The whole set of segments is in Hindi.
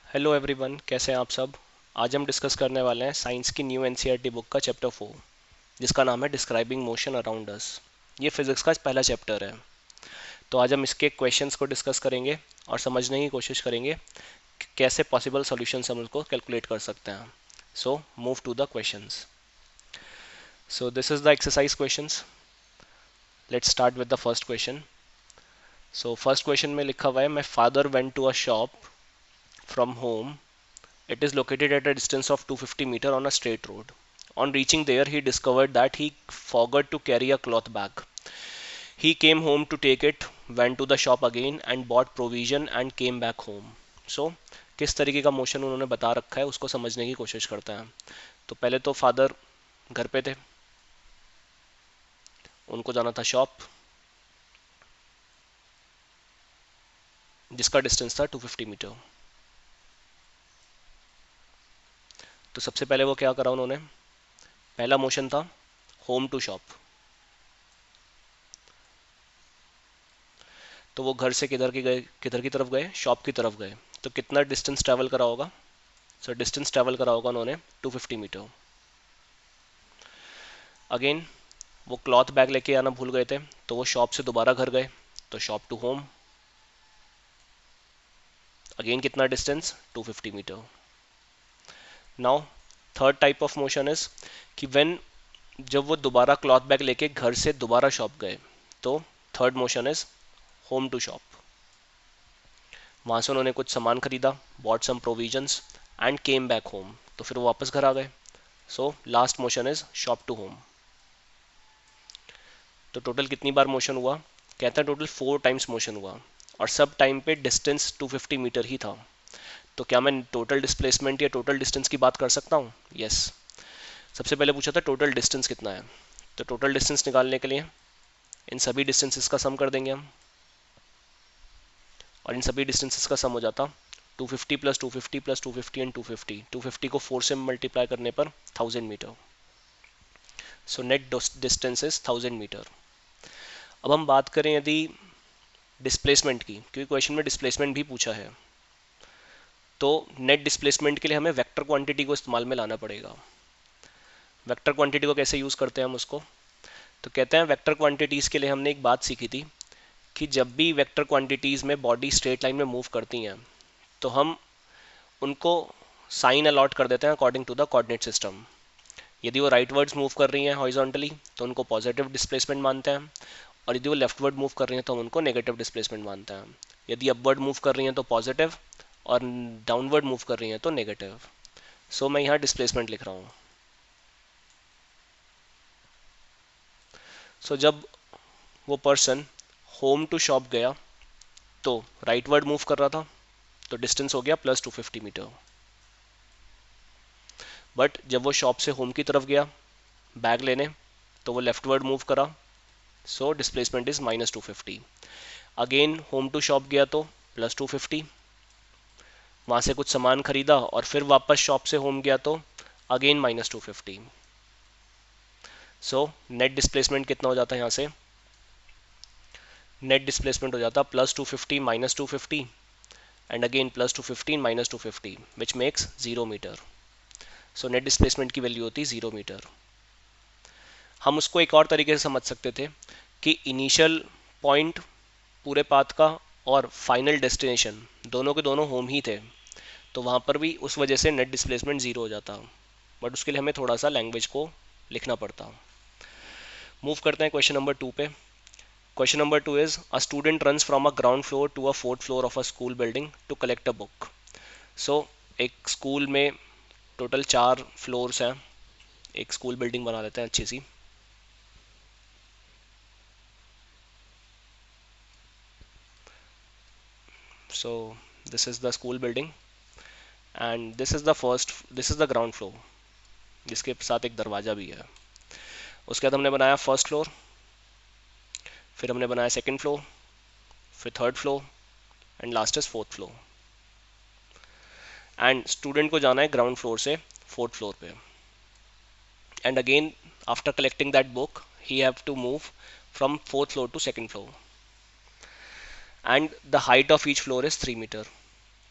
हेलो एवरीवन, कैसे हैं आप सब। आज हम डिस्कस करने वाले हैं साइंस की न्यू एनसीईआरटी बुक का चैप्टर 4, जिसका नाम है डिस्क्राइबिंग मोशन अराउंड अस। ये फिजिक्स का पहला चैप्टर है। तो आज हम इसके क्वेश्चंस को डिस्कस करेंगे और समझने की कोशिश करेंगे कि कैसे पॉसिबल सॉल्यूशंस हम उसको कैलकुलेट कर सकते हैं। So move to the questions. So this is the exercise questions. Let's start with the first question. So first question में लिखा हुआ है, my father went to a shop from home. It is located at a distance of 250 meter on a straight road. On reaching there, he discovered that he forgot to carry a cloth bag. He came home to take it, went to the shop again and bought provision and came back home. So, किस तरीके का मोशन उन्होंने बता रखा है उसको समझने की कोशिश करते हैं। तो पहले तो फादर घर पे थे, उनको जाना था शॉप, जिसका डिस्टेंस था 250 मीटर। तो सबसे पहले वो क्या करा उन्होंने, पहला मोशन था होम टू शॉप। तो वो घर से किधर की तरफ गए, शॉप की तरफ गए। तो कितना डिस्टेंस ट्रैवल करा होगा। सो डिस्टेंस ट्रैवल करा होगा उन्होंने 250 मीटर। अगेन वो क्लॉथ बैग लेके आना भूल गए थे, तो वो शॉप से दोबारा घर गए, तो शॉप टू होम अगेन कितना distance, 250 metre. Now third type of motion is कि व्हेन, जब वो दोबारा क्लॉथ बैग लेके घर से दोबारा शॉप गए, तो third motion is home to shop. वहां से उन्होंने कुछ सामान खरीदा, bought some provisions and came back home, तो फिर वो वापस घर आ गए। So last motion is shop to home. तो टोटल कितनी बार मोशन हुआ, कहता है टोटल 4 टाइम्स मोशन हुआ, और सब टाइम पे डिस्टेंस 250 मीटर ही था। तो क्या मैं टोटल डिस्प्लेसमेंट या टोटल डिस्टेंस की बात कर सकता हूँ। यस। सबसे पहले पूछा था टोटल डिस्टेंस कितना है। तो टोटल डिस्टेंस निकालने के लिए इन सभी डिस्टेंसेस का सम कर देंगे हम, और इन सभी डिस्टेंसेस का सम हो जाता 250 प्लस 250 प्लस 250 एंड 250। 250 को 4 से मल्टीप्लाई करने पर 1000 metre. So net distance is 1000 metre. अब हम बात करें यदि डिस्प्लेसमेंट की, क्योंकि क्वेश्चन में डिस्प्लेसमेंट भी पूछा है, तो नेट डिस्प्लेसमेंट के लिए हमें वेक्टर क्वांटिटी को इस्तेमाल में लाना पड़ेगा। वेक्टर क्वांटिटी को कैसे यूज़ करते हैं हम उसको, तो कहते हैं वेक्टर क्वांटिटीज़ के लिए हमने एक बात सीखी थी कि जब भी वेक्टर क्वांटिटीज़ में बॉडी स्ट्रेट लाइन में मूव करती हैं, तो हम उनको साइन अलॉट कर देते हैं according to the coordinate system. यदि वो राइट वर्ड्स मूव कर रही हैं हॉरिजॉन्टली, तो उनको पॉजिटिव डिस्प्लेसमेंट मानते हैं, और यदि वो लेफ्टवर्ड मूव कर रही हैं तो हम उनको नेगेटिव डिस्प्लेसमेंट मानते हैं। यदि अपवर्ड मूव कर रही हैं तो पॉजिटिव, और डाउनवर्ड मूव कर रही हैं तो नेगेटिव। सो मैं यहाँ डिस्प्लेसमेंट लिख रहा हूँ। जब वो पर्सन होम टू शॉप गया, तो राइट वर्ड मूव कर रहा था, तो डिस्टेंस हो गया प्लस 250 मीटर। बट जब वो शॉप से होम की तरफ गया बैग लेने, तो वो लेफ्ट वर्ड मूव करा, so displacement is minus 250। Again home to shop गया तो प्लस 250, वहां से कुछ सामान खरीदा और फिर वापस शॉप से होम गया तो अगेन माइनस 250। सो नेट डिस्प्लेसमेंट कितना हो जाता है, यहाँ से नेट डिस्प्लेसमेंट हो जाता plus 250 minus 250 and again plus 250 minus 250, which makes 0 metre. So net displacement की वैल्यू होती है 0 मीटर। हम उसको एक और तरीके से समझ सकते थे कि इनिशियल पॉइंट पूरे पाथ का और फाइनल डेस्टिनेशन दोनों के दोनों होम ही थे, तो वहाँ पर भी उस वजह से नेट डिस्प्लेसमेंट ज़ीरो हो जाता। बट उसके लिए हमें थोड़ा सा लैंग्वेज को लिखना पड़ता। मूव करते हैं क्वेश्चन नंबर 2 पे। Question number 2 is, a student runs from a ground floor to a fourth floor of a school building to collect a book. So एक स्कूल में टोटल 4 फ्लोर्स हैं। एक स्कूल बिल्डिंग बना लेते हैं अच्छी सी। So this is the school building and this is the ground floor, जिसके साथ एक दरवाज़ा भी है। उसके बाद हमने बनाया फर्स्ट फ्लोर, फिर हमने बनाया सेकंड फ्लोर, फिर third floor and last is fourth floor. And student को जाना है ग्राउंड फ्लोर से फोर्थ फ्लोर पे, and again after collecting that book he have to move from fourth floor to second floor, and the height of each floor is 3 metre.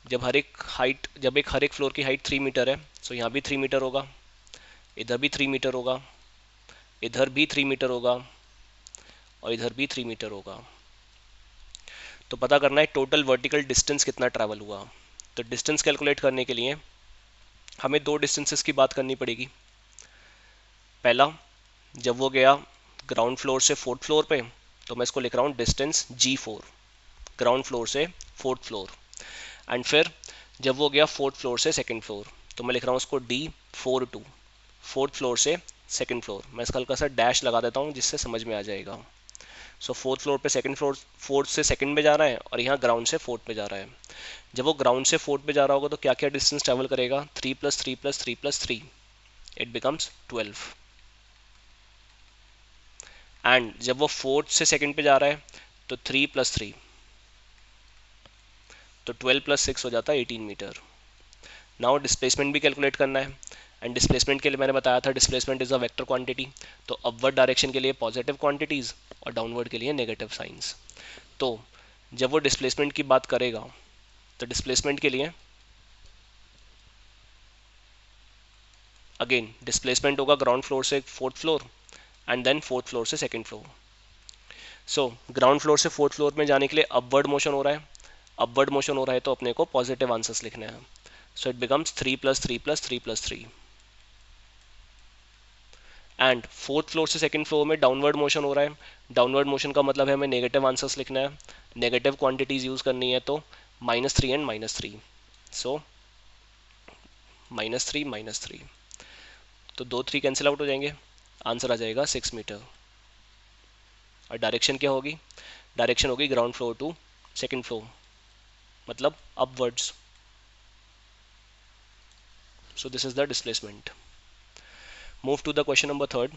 जब हर एक फ्लोर की हाइट 3 मीटर है, सो यहाँ भी 3 मीटर होगा, इधर भी 3 मीटर होगा, इधर भी 3 मीटर होगा, और इधर भी 3 मीटर होगा। तो पता करना है टोटल वर्टिकल डिस्टेंस कितना ट्रैवल हुआ। तो डिस्टेंस कैलकुलेट करने के लिए हमें दो डिस्टेंसेस की बात करनी पड़ेगी। पहला, जब वो गया ग्राउंड फ्लोर से फोर्थ फ्लोर पे, तो मैं इसको लिख रहा हूँ डिस्टेंस G4, ग्राउंड फ्लोर से फोर्थ फ्लोर। एंड फिर जब वो गया फोर्थ फ्लोर से सेकंड फ्लोर, तो मैं लिख रहा हूँ उसको D42, फोर्थ फ्लोर से सेकंड फ्लोर। मैं इसका हल्का सा डैश लगा देता हूँ जिससे समझ में आ जाएगा। सो फोर्थ फ्लोर पे सेकंड फ्लोर, फोर्थ से सेकंड में जा रहा है, और यहाँ ग्राउंड से फोर्थ पे जा रहा है। जब वो ग्राउंड से फोर्थ पे जा रहा होगा तो क्या क्या डिस्टेंस ट्रैवल करेगा, 3 + 3 + 3 + 3, इट बिकम्स 12। एंड जब वो फोर्थ से सेकंड पे जा रहा है तो 3 + 3, तो 12 + 6 हो जाता है 18 मीटर। नाउ डिस्प्लेसमेंट भी कैलकुलेट करना है, एंड डिस्प्लेसमेंट के लिए मैंने बताया था displacement is a vector quantity. तो अपवर्ड डायरेक्शन के लिए पॉजिटिव क्वांटिटीज और डाउनवर्ड के लिए नेगेटिव साइंस। तो जब वो डिस्प्लेसमेंट की बात करेगा तो डिस्प्लेसमेंट के लिए अगेन डिस्प्लेसमेंट होगा ग्राउंड फ्लोर से fourth floor and then fourth floor से second floor. So ground floor से फोर्थ फ्लोर में जाने के लिए अपवर्ड मोशन हो रहा है, अपवर्ड मोशन हो रहा है तो अपने को पॉजिटिव आंसर्स लिखने हैं। So it becomes 3 + 3 + 3 + 3। And fourth floor से सेकंड फ्लोर में डाउनवर्ड मोशन हो रहा है, डाउनवर्ड मोशन का मतलब है हमें नेगेटिव आंसर्स लिखना है, नेगेटिव क्वांटिटीज यूज करनी है, तो -3 एंड -3। सो -3 - 3, तो 2 3 कैंसिल आउट हो जाएंगे, आंसर आ जाएगा 6 मीटर। और डायरेक्शन क्या होगी, डायरेक्शन होगी ground floor to second floor, मतलब upwards. So this is the displacement. Move to the question number third.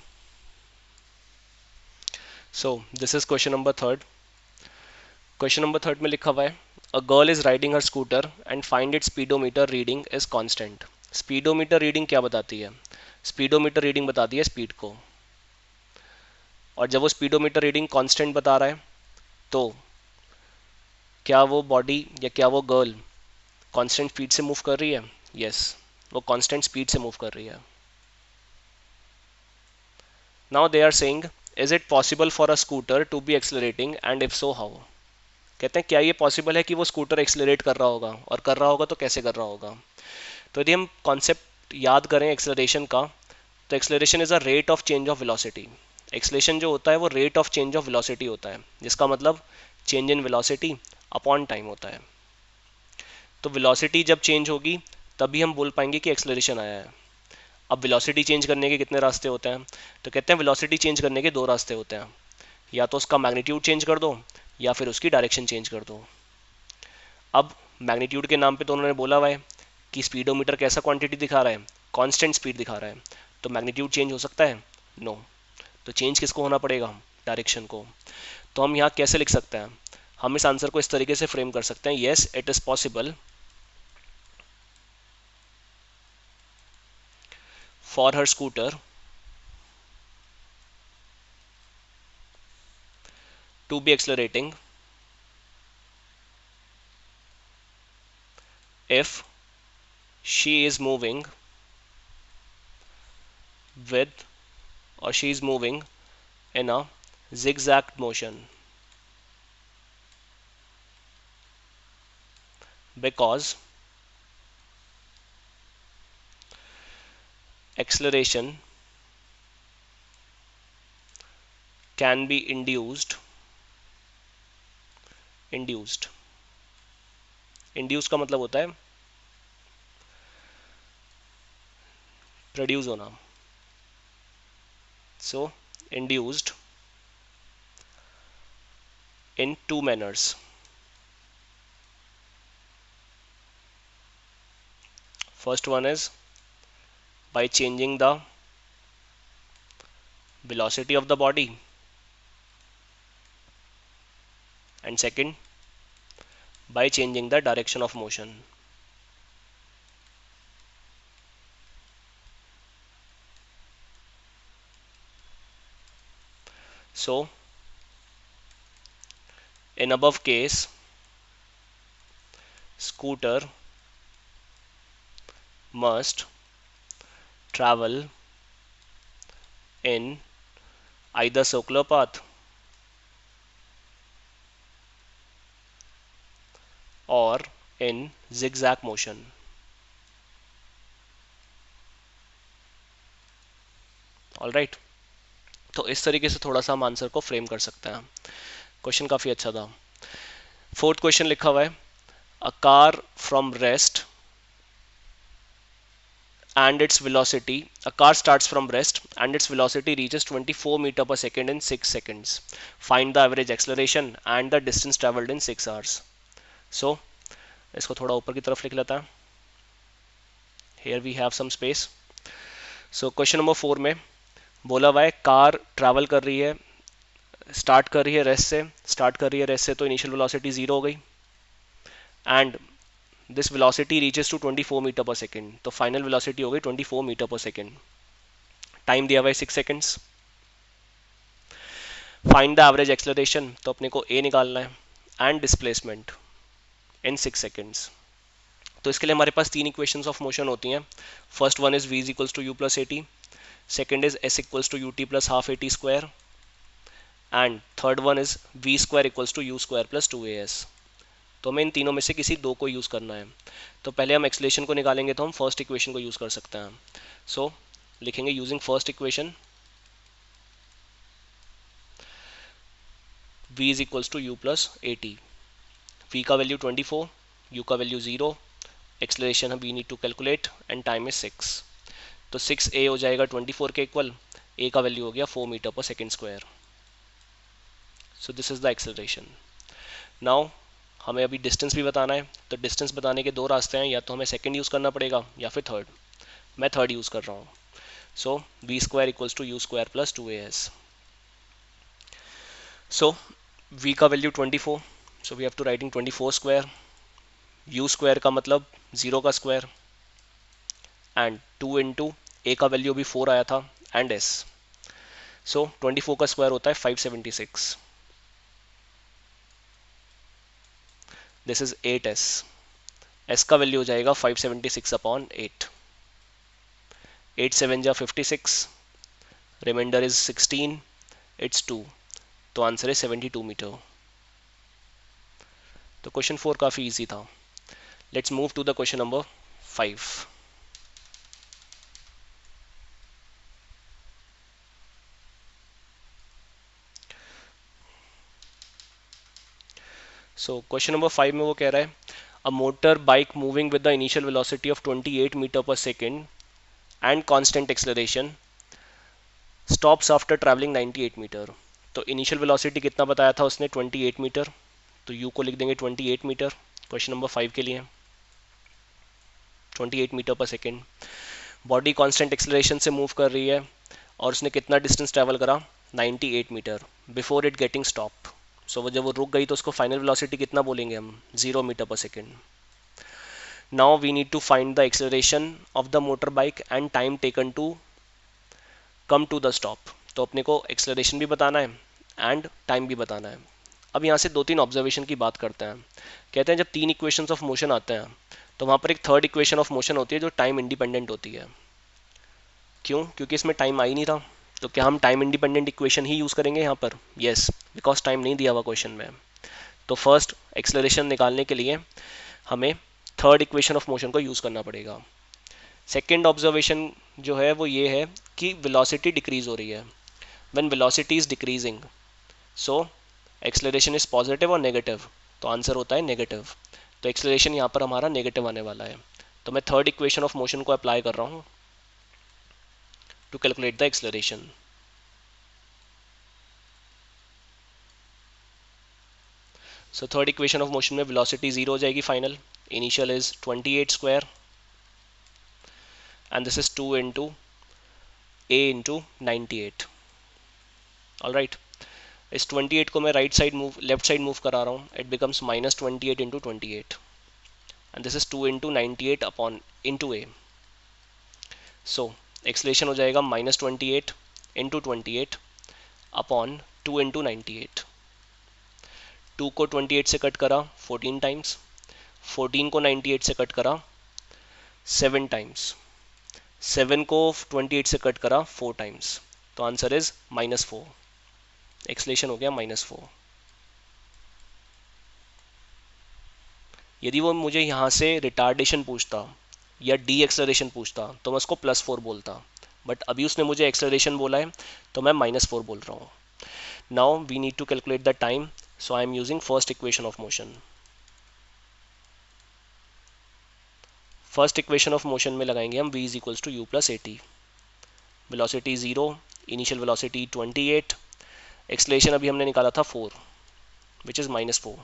So this is question number third. Question number third में लिखा हुआ है a girl is riding her scooter and find it speedometer reading is constant. Speedometer reading क्या बताती है, स्पीडोमीटर रीडिंग बताती है स्पीड को। और जब वो स्पीडोमीटर रीडिंग कांस्टेंट बता रहा है तो क्या वो बॉडी या क्या वो गर्ल कांस्टेंट स्पीड से मूव कर रही है? यस, वो कांस्टेंट स्पीड से मूव कर रही है। Now they are saying is it possible for a scooter to be accelerating and if so how. कहते हैं क्या ये पॉसिबल है कि वो स्कूटर एक्सलरेट कर रहा होगा, और कर रहा होगा तो कैसे कर रहा होगा। तो यदि हम कॉन्सेप्ट याद करें एक्सलरेशन का, तो acceleration is a rate of change of velocity. Acceleration जो होता है वो rate of change of velocity होता है, जिसका मतलब change in velocity upon time होता है। तो वेलोसिटी जब चेंज होगी तभी हम बोल पाएंगे कि एक्सलरेशन आया है। अब वेलोसिटी चेंज करने के कितने रास्ते होते हैं, तो कहते हैं वेलोसिटी चेंज करने के दो रास्ते होते हैं, या तो उसका मैग्नीट्यूड चेंज कर दो या फिर उसकी डायरेक्शन चेंज कर दो। अब मैग्नीट्यूड के नाम पे तो उन्होंने बोला हुआ है कि स्पीडोमीटर कैसा क्वांटिटी दिखा रहा है, कांस्टेंट स्पीड दिखा रहा है, तो मैग्नीट्यूड चेंज हो सकता है? नो। तो चेंज किसको होना पड़ेगा, डायरेक्शन को। तो हम यहाँ कैसे लिख सकते हैं, हम इस आंसर को इस तरीके से फ्रेम कर सकते हैं, yes it is possible for her scooter to be accelerating if she is moving with or she is moving in a zigzag motion because acceleration can be induced induce का मतलब होता है प्रोड्यूस होना। so induced in two manners. First one is by changing the velocity of the body, and second by changing the direction of motion. So in above case scooter must travel in either circular path or in zigzag motion. All right, तो इस तरीके से थोड़ा सा हम आंसर को फ्रेम कर सकते हैं. क्वेश्चन काफ़ी अच्छा था. फोर्थ क्वेश्चन लिखा हुआ है, a car from rest and its velocity, a car starts from rest and its velocity reaches 24 meter per second in 6 seconds. Find the average acceleration and the distance traveled in 6 hours. So इसको थोड़ा ऊपर की तरफ लिख लेता है. Here we have some space. So question number 4 में बोला हुआ है कार ट्रैवल कर रही है, स्टार्ट कर रही है रेस्ट से, तो इनिशियल वेलोसिटी 0 हो गई and this velocity reaches to 24 metre per second, तो फाइनल वेलोसिटी हो गई 24 मीटर पर सेकेंड. टाइम दिया हुआ है 6 seconds. Find the average acceleration, तो अपने को ए निकालना है, एंड डिस्प्लेसमेंट इन 6 सेकेंड्स. तो इसके लिए हमारे पास 3 इक्वेशंस ऑफ मोशन होती हैं. First one is v is equals to u plus a t, second is s equals to u t plus half a t square, and third one is v square equals to u square plus 2as. तो हमें इन तीनों में से किसी दो को यूज़ करना है. तो पहले हम एक्सेलरेशन को निकालेंगे, तो हम फर्स्ट इक्वेशन को यूज़ कर सकते हैं. सो लिखेंगे using first equation v is equals to u plus a t. v का वैल्यू 24, u का value 0, acceleration we need to calculate and time is 6. तो 6a हो जाएगा 24 के इक्वल, a का वैल्यू हो गया 4 metre per second square. So this is the acceleration. Now हमें अभी डिस्टेंस भी बताना है, तो डिस्टेंस बताने के दो रास्ते हैं, या तो हमें सेकंड यूज़ करना पड़ेगा या फिर थर्ड. मैं थर्ड यूज़ कर रहा हूँ. So v square equals to u square plus 2as. So v का value 24, so we have to writing 24 square, u square का मतलब 0 का स्क्वायर, एंड 2 इंटू ए का वैल्यू अभी 4 आया था, एंड s. सो 24 का स्क्वायर होता है 576. This is 8s. s का वैल्यू हो जाएगा 576 अपॉन 8. 8 7 जा 56, रिमाइंडर इज 16, इट्स 2, तो आंसर है 72 मीटर. तो क्वेश्चन 4 काफ़ी इजी था. Let's move to the question number 5. So question number 5 में वो कह रहा है, a motor bike moving with the initial velocity of 28 metre per second and constant acceleration stops after travelling 98 metre. तो इनिशियल वेलोसिटी कितना बताया था उसने, 28 मीटर, तो u को लिख देंगे 28 मीटर क्वेश्चन नंबर 5 के लिए, 28 metre per second. Body constant acceleration से मूव कर रही है और उसने कितना डिस्टेंस ट्रैवल करा, 98 metre before it getting stop. So जब वो रुक गई तो उसको फाइनल वेलोसिटी कितना बोलेंगे हम, 0 metre per second. Now we need to find the acceleration of the motor bike and time taken to come to the stop. तो अपने को एक्सेलरेशन भी बताना है एंड टाइम भी बताना है. अब यहाँ से 2-3 ऑब्जर्वेशन की बात करते हैं. कहते हैं जब 3 इक्वेशंस ऑफ मोशन आते हैं तो वहाँ पर एक थर्ड इक्वेशन ऑफ मोशन होती है जो टाइम इंडिपेंडेंट होती है. क्यों? क्योंकि इसमें टाइम आ ही नहीं था. तो क्या हम टाइम इंडिपेंडेंट इक्वेशन ही यूज़ करेंगे यहाँ पर? यस, बिकॉज टाइम नहीं दिया हुआ क्वेश्चन में. तो फर्स्ट एक्सेलरेशन निकालने के लिए हमें थर्ड इक्वेशन ऑफ मोशन को यूज़ करना पड़ेगा. सेकेंड ऑब्जर्वेशन जो है वो ये है कि वेलोसिटी डिक्रीज हो रही है. When velocity is decreasing, so acceleration is positive और नेगेटिव, तो आंसर होता है नेगेटिव. तो एक्सेलरेशन यहाँ पर हमारा नेगेटिव आने वाला है. तो मैं थर्ड इक्वेशन ऑफ मोशन को अप्लाई कर रहा हूँ to calculate the acceleration. So third equation of motion में वेलोसिटी 0 हो जाएगी final. Initial is 28 square and this is 2 into a into 98. All right, इस 28 को मैं right side move, left side move करा रहा हूँ. It becomes -28 into 28 and this is 2 into 98 upon into a. so acceleration हो जाएगा -28 into 28 upon 2 into 98. 2 को 28 से कट करा 14 टाइम्स, 14 को 98 से कट करा 7 टाइम्स, 7 को 28 से कट करा 4 टाइम्स, तो आंसर इज -4। एक्सलेशन हो गया -4। यदि वो मुझे यहाँ से रिटार्डेशन पूछता या डी एक्सलरेशन पूछता तो मैं उसको +4 बोलता, बट अभी उसने मुझे एक्सलरेशन बोला है तो मैं -4 बोल रहा हूँ। Now we need to calculate the time, so I am using first equation of motion. First equation of motion में लगाएंगे हम v is equals to u plus a t. Velocity 0, initial velocity 28, acceleration अभी हमने निकाला था 4 which is -4,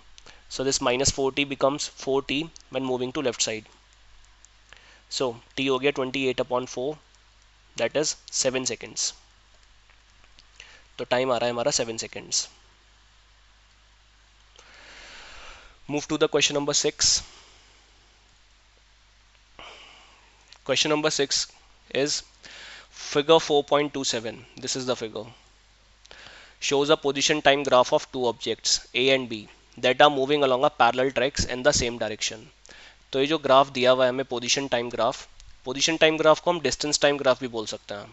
so this -4t becomes 4t when moving to left side, so t हो गया 28/4, that is 7 seconds, तो टाइम आ रहा है हमारा 7 seconds। Move to the question number 6. Question number 6 is figure 4.27. This is the figure. Shows a position time graph of two objects A and B that are moving along a parallel tracks in the same direction. तो ये जो ग्राफ दिया हुआ है हमें पोजीशन टाइम ग्राफ को हम डिस्टेंस टाइम ग्राफ भी बोल सकते हैं,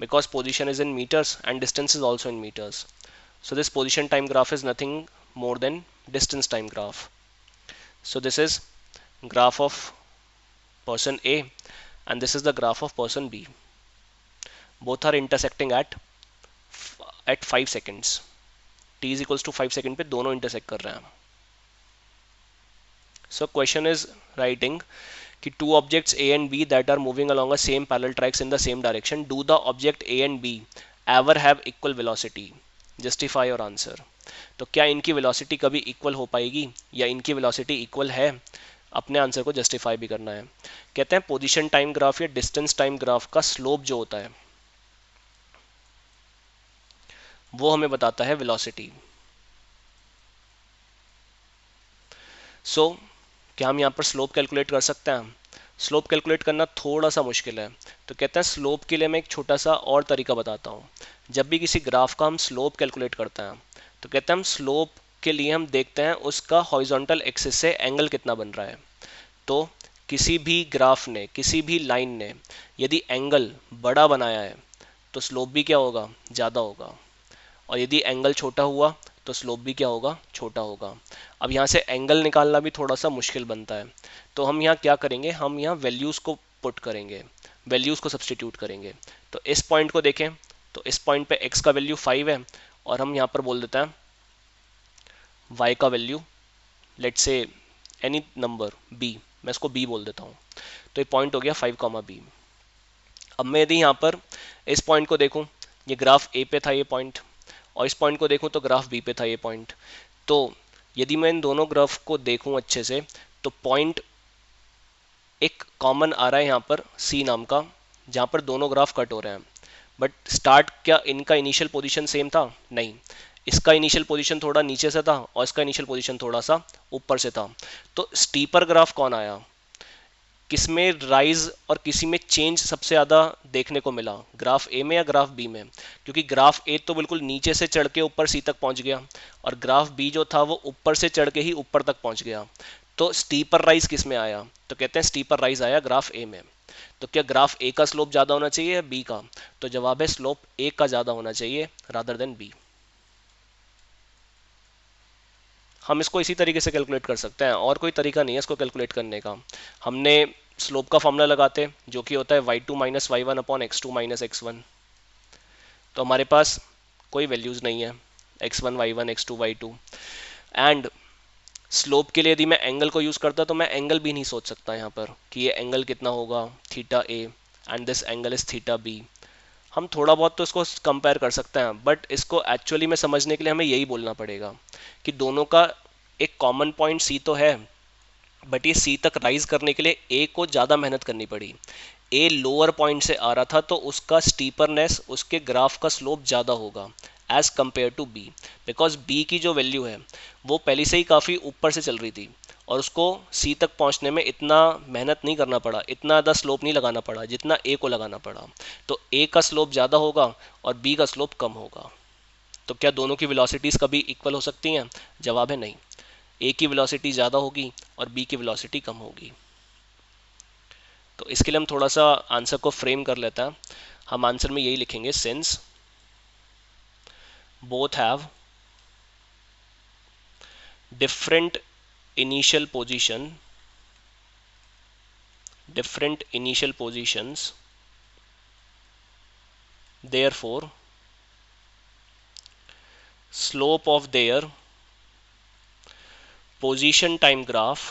because position is in metres and distance is also in metres, so this position time graph is nothing more than distance time graph. So this is graph of person A and this is the graph of person B. Both are intersecting at 5 seconds. T is equals to 5 second पे दोनों intersect कर रहे हैं. So question is writing कि two objects A and B that are moving along a same parallel tracks in the same direction, do the object A and B ever have equal velocity? Justify your answer. तो क्या इनकी वेलोसिटी कभी इक्वल हो पाएगी या इनकी वेलोसिटी इक्वल है? अपने आंसर को जस्टिफाई भी करना है। कहते हैं पोजीशन टाइम ग्राफ या डिस्टेंस टाइम ग्राफ का स्लोप जो होता है वो हमें बताता है वेलोसिटी। सो क्या हम यहाँ पर स्लोप कैलकुलेट कर सकते हैं? स्लोप कैलकुलेट करना थोड़ा सा मुश्किल है, तो कहते हैं स्लोप के लिए मैं एक छोटा सा और तरीका बताता हूँ। जब भी किसी ग्राफ का हम स्लोप कैलकुलेट करते हैं तो कहते हैं हम स्लोप के लिए हम देखते हैं उसका हॉरिजॉन्टल एक्सिस से एंगल कितना बन रहा है। तो किसी भी ग्राफ ने, किसी भी लाइन ने यदि एंगल बड़ा बनाया है तो स्लोप भी क्या होगा? ज़्यादा होगा, और यदि एंगल छोटा हुआ तो स्लोप भी क्या होगा? छोटा होगा। अब यहाँ से एंगल निकालना भी थोड़ा सा मुश्किल बनता है, तो हम यहाँ क्या करेंगे? हम यहाँ वैल्यूज़ को पुट करेंगे, वैल्यूज़ को सब्सटीट्यूट करेंगे। तो इस पॉइंट को देखें तो इस पॉइंट पे x का वैल्यू 5 है और हम यहाँ पर बोल देते हैं y का value let's say any number b, मैं इसको b बोल देता हूँ। तो ये पॉइंट हो गया 5, b। अब मैं यदि यहाँ पर इस पॉइंट को देखूँ, ये ग्राफ a पे था ये पॉइंट, और इस पॉइंट को देखूँ तो ग्राफ b पे था ये पॉइंट। तो यदि मैं इन दोनों ग्राफ को देखूँ अच्छे से तो पॉइंट एक कॉमन आ रहा है यहाँ पर c नाम का, जहाँ पर दोनों ग्राफ कट हो रहे हैं। बट स्टार्ट क्या इनका इनिशियल पोजीशन सेम था? नहीं, इसका इनिशियल पोजीशन थोड़ा नीचे से था और इसका इनिशियल पोजीशन थोड़ा सा ऊपर से था। तो स्टीपर ग्राफ कौन आया? किसमें राइज और किसी में चेंज सबसे ज़्यादा देखने को मिला? ग्राफ ए में या ग्राफ बी में? क्योंकि ग्राफ ए तो बिल्कुल नीचे से चढ़ के ऊपर सी तक पहुंच गया और ग्राफ बी जो था वो ऊपर से चढ़ के ही ऊपर तक पहुंच गया। तो स्टीपर राइज किस में आया? तो कहते हैं स्टीपर राइज आया ग्राफ ए में। तो क्या ग्राफ ए का स्लोप ज़्यादा होना चाहिए या बी का? तो जवाब है स्लोप ए का ज़्यादा होना चाहिए रादर देन बी। हम इसको इसी तरीके से कैलकुलेट कर सकते हैं, और कोई तरीका नहीं है इसको कैलकुलेट करने का। हमने स्लोप का फॉर्मूला लगाते जो कि होता है y2 minus y1 upon x2 minus x1। तो हमारे पास कोई वैल्यूज़ नहीं है x1 y1 x2 y2, and slope के लिए यदि मैं एंगल को यूज़ करता तो मैं एंगल भी नहीं सोच सकता यहाँ पर कि ये एंगल कितना होगा, theta A and this angle is theta B. हम थोड़ा बहुत तो इसको कंपेयर कर सकते हैं, बट इसको एक्चुअली में समझने के लिए हमें यही बोलना पड़ेगा कि दोनों का एक कॉमन पॉइंट सी तो है, बट ये सी तक राइज करने के लिए ए को ज़्यादा मेहनत करनी पड़ी। ए लोअर पॉइंट से आ रहा था तो उसका स्टीपरनेस, उसके ग्राफ का स्लोप ज़्यादा होगा as compared to B, because B की जो वैल्यू है वो पहले से ही काफ़ी ऊपर से चल रही थी और उसको सी तक पहुंचने में इतना मेहनत नहीं करना पड़ा, इतना ज़्यादा स्लोप नहीं लगाना पड़ा जितना ए को लगाना पड़ा। तो ए का स्लोप ज़्यादा होगा और बी का स्लोप कम होगा। तो क्या दोनों की वेलोसिटीज़ कभी इक्वल हो सकती हैं? जवाब है नहीं। ए की वेलोसिटी ज़्यादा होगी और बी की वेलोसिटी कम होगी। तो इसके लिए हम थोड़ा सा आंसर को फ्रेम कर लेते हैं। हम आंसर में यही लिखेंगे, since both have different initial positions, therefore slope of their position time graph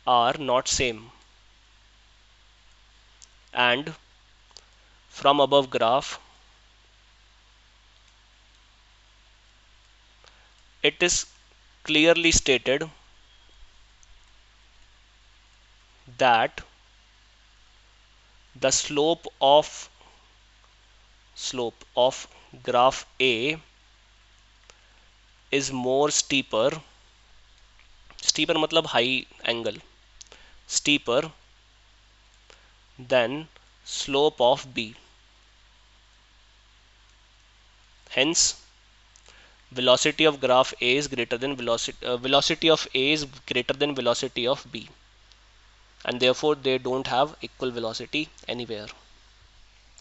are not same, and from above graph it is clearly stated that the slope of graph A is more steeper मतलब high angle, steeper than slope of B. Hence velocity of graph A is greater than velocity of A is greater than velocity of B, and therefore they don't have equal velocity anywhere.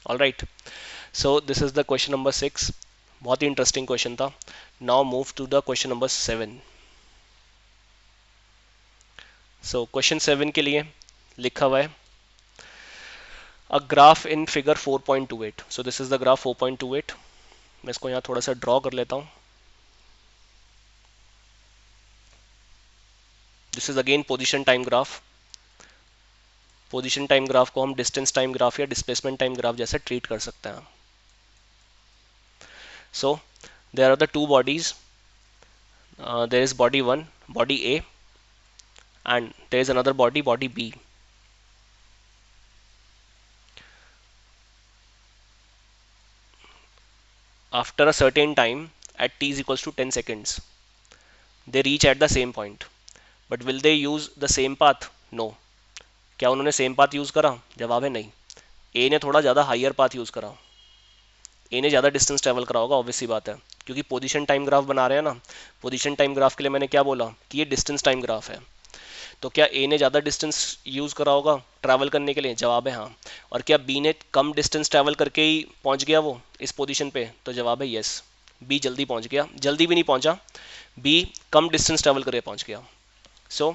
All right, so this is the question number 6. बहुत ही इंटरेस्टिंग क्वेश्चन था. Now move to the question number 7. So question 7 के लिए लिखा हुआ है a graph in figure 4.28. So this is the graph 4.28. मैं इसको यहाँ थोड़ा सा ड्रॉ कर लेता हूँ. This is again position time graph. Position time graph को हम डिस्टेंस टाइम ग्राफ या डिस्प्लेसमेंट टाइम ग्राफ जैसे ट्रीट कर सकते हैं. So there are the two bodies. There is body 1, body A, and there is another body, body B. After a certain time at t is equals to 10 seconds, they reach at the same point. But will they use the same path? No. क्या उन्होंने सेम पाथ यूज करा? जवाब है नहीं. ए ने थोड़ा ज़्यादा हायर पाथ यूज करा. ए ने ज़्यादा डिस्टेंस ट्रेवल करा होगा, ऑब्वियस सी बात है, क्योंकि पोजीशन टाइम ग्राफ बना रहे हैं ना. पोजीशन टाइम ग्राफ के लिए मैंने क्या बोला कि ये डिस्टेंस टाइम ग्राफ है. तो क्या ए ने ज़्यादा डिस्टेंस यूज़ करा होगा ट्रैवल करने के लिए? जवाब है हाँ. और क्या बी ने कम डिस्टेंस ट्रैवल करके ही पहुंच गया वो इस पोजीशन पे? तो जवाब है यस, बी जल्दी पहुंच गया. जल्दी भी नहीं पहुंचा, बी कम डिस्टेंस ट्रैवल करके पहुंच गया. सो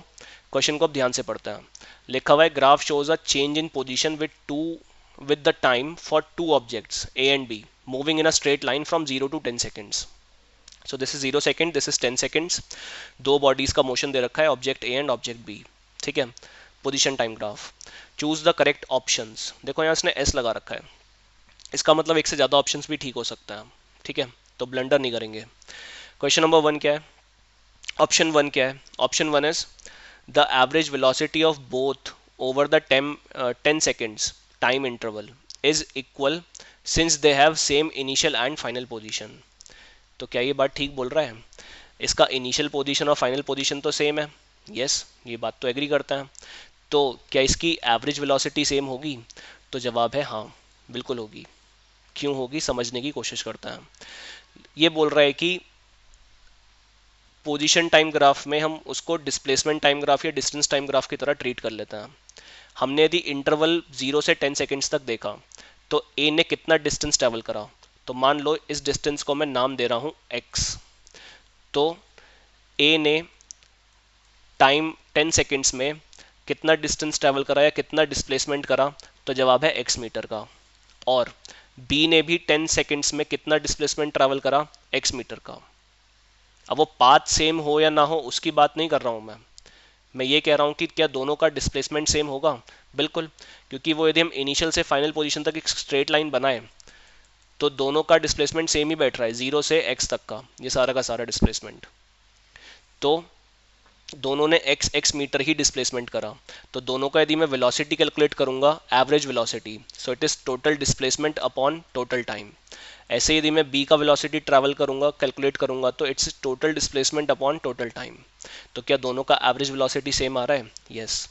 क्वेश्चन को अब ध्यान से पढ़ते हैं. लिखा हुआ है graph shows a change in position with the time for two objects A and B moving in a straight line from 0 to 10 seconds. So this is 0 second, this is 10 seconds. दो बॉडीज का मोशन दे रखा है, object A and object B. ठीक है. Position time graph. Choose the correct options. देखो यहाँ इसने S लगा रखा है, इसका मतलब एक से ज़्यादा ऑप्शंस भी ठीक हो सकता है. ठीक है, तो ब्लंडर नहीं करेंगे. क्वेश्चन नंबर 1 क्या है? ऑप्शन 1 क्या है? Option 1 is the average velocity of both over the 10 seconds time interval is equal since they have same initial and final position. तो क्या ये बात ठीक बोल रहा है? इसका इनिशियल पोजीशन और फाइनल पोजीशन तो सेम है. यस, ये बात तो एग्री करता है. तो क्या इसकी एवरेज वेलोसिटी सेम होगी? तो जवाब है हाँ, बिल्कुल होगी. क्यों होगी समझने की कोशिश करता है. ये बोल रहा है कि पोजीशन टाइम ग्राफ में हम उसको डिस्प्लेसमेंट टाइम ग्राफ या डिस्टेंस टाइम ग्राफ की तरह ट्रीट कर लेते हैं. हमने यदि इंटरवल 0 से 10 सेकेंड्स तक देखा तो ए ने कितना डिस्टेंस ट्रैवल करा. तो मान लो इस डिस्टेंस को मैं नाम दे रहा हूं x. तो ए ने टाइम 10 सेकेंड्स में कितना डिस्टेंस ट्रैवल करा या कितना डिस्प्लेसमेंट करा? तो जवाब है x मीटर का. और b ने भी 10 सेकेंड्स में कितना डिस्प्लेसमेंट ट्रैवल करा? x मीटर का. अब वो पाथ सेम हो या ना हो उसकी बात नहीं कर रहा हूं मैं ये कह रहा हूं कि क्या दोनों का डिस्प्लेसमेंट सेम होगा? बिल्कुल, क्योंकि वो यदि हम इनिशियल से फाइनल पोजीशन तक एक स्ट्रेट लाइन बनाए तो दोनों का डिस्प्लेसमेंट सेम ही बैठ रहा है, 0 से x तक का, ये सारा का सारा डिस्प्लेसमेंट. तो दोनों ने x मीटर ही डिस्प्लेसमेंट करा. तो दोनों का यदि मैं वेलोसिटी कैलकुलेट करूंगा, average velocity, so it is total displacement upon total time. ऐसे यदि मैं b का वेलोसिटी ट्रैवल करूंगा, कैलकुलेट करूंगा, तो it's total displacement upon total time. तो क्या दोनों का एवरेज वेलोसिटी सेम आ रहा है? यस.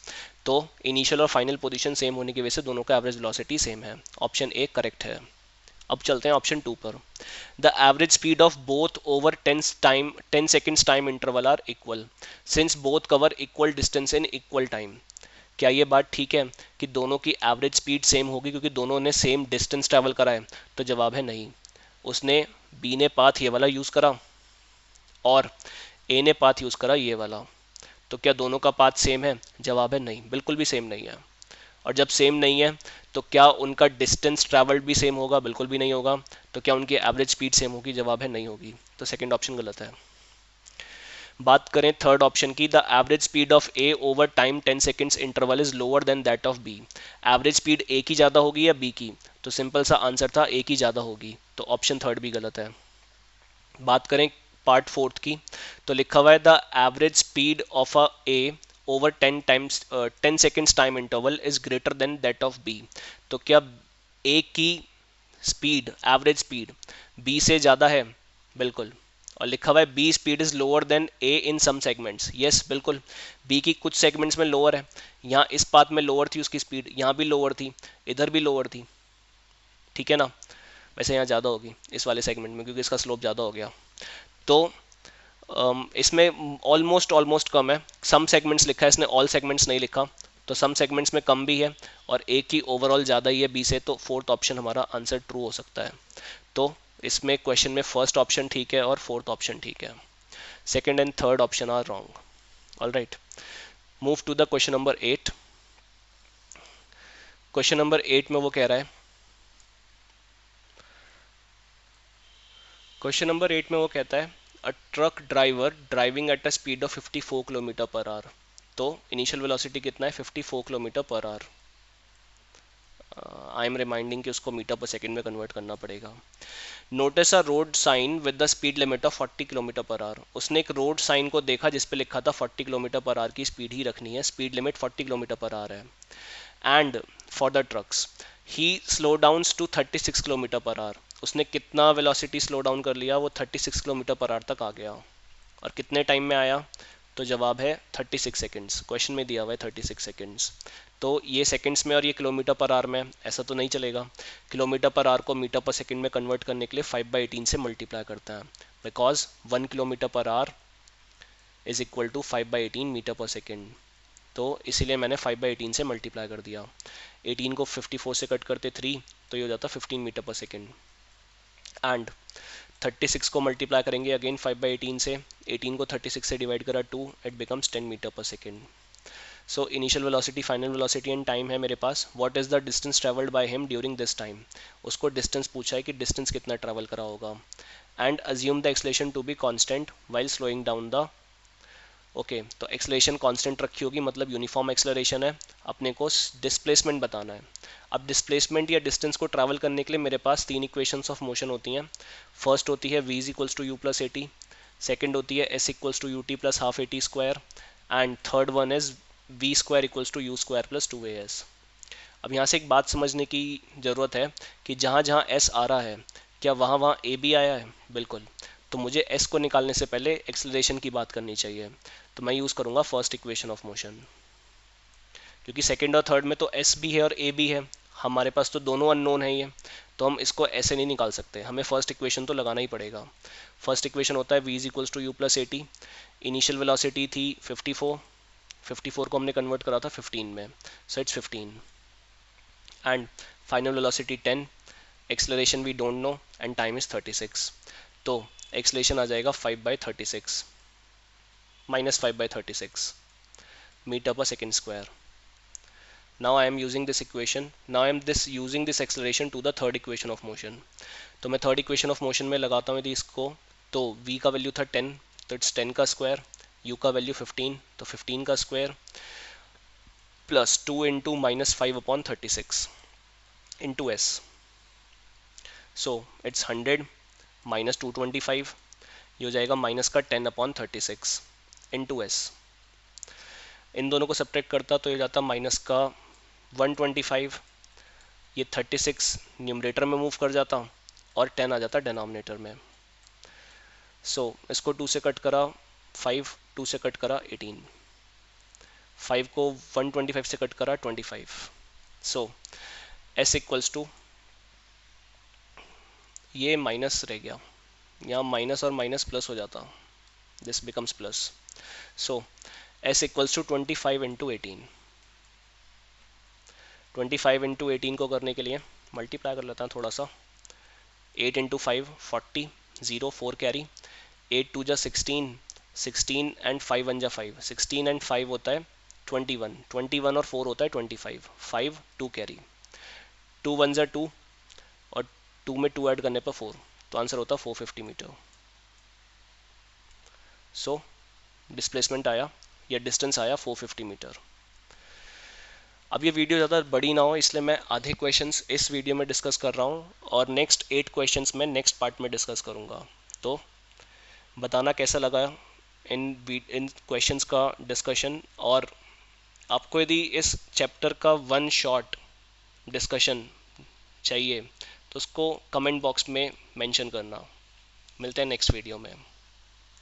तो इनिशियल और फाइनल पोजीशन सेम होने की वजह से दोनों का एवरेज वेलोसिटी सेम है. ऑप्शन ए करेक्ट है. अब चलते हैं ऑप्शन 2 पर। The average speed of both over 10 seconds time interval are equal since both cover equal distance in equal time. क्या ये बात ठीक है कि दोनों की एवरेज स्पीड सेम होगी क्योंकि दोनों ने सेम डिस्टेंस ट्रैवल करा है? तो जवाब है नहीं। उसने बी ने पाथ ये वाला यूज करा और ए ने पाथ यूज करा ये वाला, तो क्या दोनों का पाथ सेम है? जवाब है नहीं, बिल्कुल भी सेम नहीं है। और जब सेम नहीं है तो क्या उनका डिस्टेंस ट्रैवल्ड भी सेम होगा? बिल्कुल भी नहीं होगा। तो क्या उनकी एवरेज स्पीड सेम होगी? जवाब है नहीं होगी। तो सेकंड ऑप्शन गलत है। बात करें थर्ड ऑप्शन की, the average speed of A over time 10 seconds interval is lower than that of B. Average speed A की ज़्यादा होगी या बी की? तो सिंपल सा आंसर था ए की ज़्यादा होगी, तो ऑप्शन थर्ड भी गलत है। बात करें पार्ट फोर्थ की, तो लिखा हुआ है the average speed of a A over 10 seconds time interval is greater than that of B. तो क्या ए की स्पीड, एवरेज स्पीड बी से ज़्यादा है? बिल्कुल। और लिखा हुआ है B speed is lower than A in some segments. Yes, बिल्कुल। बी की कुछ सेगमेंट्स में लोअर है, यहाँ इस पाथ में लोअर थी उसकी स्पीड, यहाँ भी लोअर थी, इधर भी लोअर थी, ठीक है ना। वैसे यहाँ ज़्यादा होगी इस वाले सेगमेंट में क्योंकि इसका स्लोप ज़्यादा हो गया। तो इसमें ऑलमोस्ट ऑलमोस्ट कम है। सम सेगमेंट्स लिखा है इसने, ऑल सेगमेंट्स नहीं लिखा, तो सम सेगमेंट्स में कम भी है और ए की ओवरऑल ज़्यादा ही है बी से, तो फोर्थ ऑप्शन हमारा आंसर ट्रू हो सकता है। तो इसमें क्वेश्चन में फर्स्ट ऑप्शन ठीक है और फोर्थ ऑप्शन ठीक है, second and third option are wrong. All right, move to the question number 8। Question number 8 में वो कह रहा है, क्वेश्चन नंबर 8 में वो कहता है a truck driver driving at a speed of 54 kilometre per hour. तो इनिशियल वेलोसिटी कितना है? 54 kilometre per our. I am reminding कि उसको मीटर पर सेकंड में कन्वर्ट करना पड़ेगा। Notice a road sign with the speed limit of 40 kilometre per hour. उसने एक रोड साइन को देखा जिस पे लिखा था 40 किलोमीटर पर आवर की स्पीड ही रखनी है, speed limit 40 kilometre per hour है। एंड फॉर द ट्रक्स ही slow downs to 36 kilometre per hour. उसने कितना वेलोसिटी स्लो डाउन कर लिया? वो 36 किलोमीटर पर आवर तक आ गया। और कितने टाइम में आया? तो जवाब है 36 सेकेंड्स। क्वेश्चन में दिया हुआ है 36 सेकेंड्स। तो ये सेकंड्स में और ये किलोमीटर पर आवर में, ऐसा तो नहीं चलेगा। किलोमीटर पर आवर को मीटर पर सेकंड में कन्वर्ट करने के लिए 5/18 से मल्टीप्लाई करता है, because 1 kilometre per hour is equal to 5/18 metre per second. तो इसीलिए मैंने 5/18 से मल्टीप्लाई कर दिया। 18 को 54 से कट करते 3, तो ये हो जाता 15 मीटर पर सेकंड। एंड 36 को मल्टीप्लाई करेंगे अगेन 5/18 से, 18 को 36 से डिवाइड करा 2, it becomes 10 metre per second. So initial velocity, final velocity and time है मेरे पास। What is the distance travelled by him during this time? उसको डिस्टेंस पूछा है कि डिस्टेंस कितना ट्रैवल करा होगा। And assume the acceleration to be constant while slowing down the, okay, तो एक्सलेशन कांस्टेंट रखी होगी मतलब यूनिफॉर्म एक्सलरेशन है। अपने को डिस्प्लेसमेंट बताना है। अब डिस्प्लेसमेंट या डिस्टेंस को ट्रैवल करने के लिए मेरे पास 3 इक्वेशंस ऑफ मोशन होती हैं। फर्स्ट होती है v is equals to u plus a t, second होती है s equals to u t plus half a t square, and third one is v square equals to u square plus 2as। अब यहाँ से एक बात समझने की ज़रूरत है कि जहाँ जहाँ s आ रहा है क्या वहाँ वहाँ a भी आया है? बिल्कुल। तो मुझे s को निकालने से पहले एक्सलरेशन की बात करनी चाहिए, तो मैं यूज़ करूँगा फर्स्ट इक्वेशन ऑफ मोशन। क्योंकि सेकेंड और थर्ड में तो s भी है और a भी है, हमारे पास तो दोनों अननोन है ये, तो हम इसको ऐसे नहीं निकाल सकते, हमें फर्स्ट इक्वेशन तो लगाना ही पड़ेगा। फर्स्ट इक्वेशन होता है v is equals to u plus a t. Initial velocity थी 54, 54 को हमने कन्वर्ट करा था 15 में, so it's 15। And final velocity 10, acceleration we don't know, and time is 36। तो एक्सलेशन आ जाएगा 5/36 minus 5/36 meter per second square. Now I am using this equation. Now I am using this acceleration to the third equation of motion. तो मैं थर्ड इक्वेशन ऑफ मोशन में लगाता हूँ यदि इसको, तो v का वैल्यू था 10, तो इट्स 10 का स्क्वायर, u का वैल्यू 15, तो 15 का square plus 2 into -5/36 into s। So it's 100 minus 225, ये हो जाएगा माइनस का 10/36 इंटू एस। इन दोनों को सब्ट्रैक्ट करता तो ये जाता माइनस का 125, ये 36 न्यूमरेटर में मूव कर जाता और 10 आ जाता डिनोमिनेटर में। सो इसको 2 से कट करा 5, 2 से कट करा 18, 5 को 125 से कट करा 25। सो एस इक्वल्स टू ये माइनस रह गया, यहाँ माइनस और माइनस प्लस हो जाता, this becomes plus. So s equals to 25 into 18। 25 into 18 को करने के लिए मल्टीप्लाई कर लेता हूँ थोड़ा सा। 8 इंटू 5 40, 0 4 कैरी, 8 2 जा 16, 16 एंड 5 1 जा 5, 16 एंड 5 होता है 21, 21 और 4 होता है 25, 5 2 कैरी, 2 1 जा 2 और 2 में 2 ऐड करने पर 4, तो आंसर होता है 450 मीटर। सो डिस्प्लेसमेंट आया या डिस्टेंस आया 450 मीटर। अब ये वीडियो ज़्यादा बड़ी ना हो इसलिए मैं आधे क्वेश्चंस इस वीडियो में डिस्कस कर रहा हूँ और नेक्स्ट 8 क्वेश्चंस मैं नेक्स्ट पार्ट में डिस्कस करूँगा। तो बताना कैसा लगा इन क्वेश्चंस का डिस्कशन, और आपको यदि इस चैप्टर का वन शॉट डिस्कशन चाहिए तो उसको कमेंट बॉक्स में मेंशन करना। मिलते हैं नेक्स्ट वीडियो में।